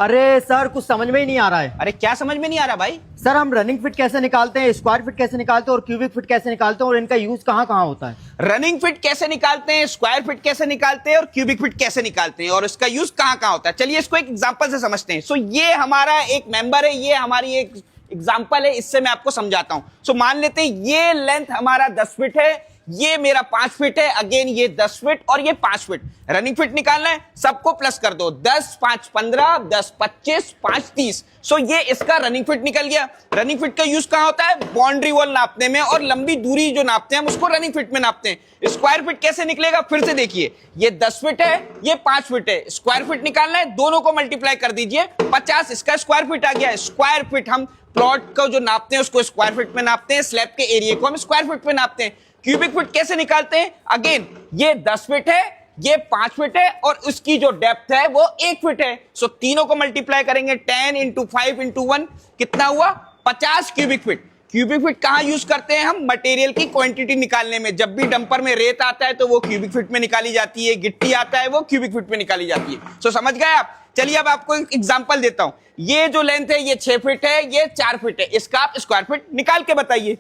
अरे सर कुछ समझ में ही नहीं आ रहा है। अरे क्या समझ में नहीं आ रहा भाई? सर हम रनिंग फिट कैसे निकालते हैं, स्क्वायर फिट कैसे निकालते हैं और क्यूबिक फिट कैसे निकालते हैं और इनका यूज कहाँ कहाँ होता है? रनिंग फिट कैसे निकालते हैं, स्क्वायर फिट कैसे निकालते हैं और क्यूबिक फिट कैसे निकालते हैं और इसका यूज कहाँ कहाँ होता है, चलिए इसको एक एग्जांपल से समझते हैं। सो ये हमारा एक मेंबर है, ये हमारी एक एग्जांपल है, इससे मैं आपको समझाता हूं। सो मान लेते हैं ये लेंथ हमारा 10 फीट है, ये मेरा 5 फीट है, अगेन ये 10 फीट और ये 5 फीट। रनिंग फिट निकालना है, सबको प्लस कर दो, 10 5 15, 10 25, 5 30। सो ये इसका रनिंग फिट निकल गया। रनिंग फिट का यूज कहां होता है? बाउंड्री वॉल नापने में, और लंबी दूरी जो नापते हैं हम उसको रनिंग फिट में नापते हैं। स्क्वायर फिट कैसे निकलेगा फिर से देखिए, ये 10 फीट है, ये 5 फीट है। स्क्वायर फिट निकालना है, दोनों को मल्टीप्लाई कर दीजिए, 50 इसका स्क्वायर फिट आ गया। स्क्वायर फिट हम प्लॉट को जो नापते हैं उसको स्क्वायर फिट में नापते हैं, स्लैब के एरिया को हम स्क्वायर फिट में नापते हैं। क्यूबिक फिट कैसे निकालते हैं? अगेन ये 10 फीट है, ये 5 फीट है और उसकी जो डेप्थ है वो 1 फीट है। सो तीनों को मल्टीप्लाई करेंगे, 10 इंटू 5 इंटू 1 कितना हुआ? 50 क्यूबिक फिट। क्यूबिक फिट कहां यूज करते हैं हम? मटेरियल की क्वांटिटी निकालने में। जब भी डंपर में रेत आता है तो वो क्यूबिक फिट में निकाली जाती है, गिट्टी आता है वो क्यूबिक फिट में निकाली जाती है। सो समझ गए आप? चलिए अब आपको एक एग्जांपल देता हूं। ये जो लेंथ है ये 6 फीट है, ये 4 फीट है, इसका आप स्क्वायर फिट निकाल के बताइए।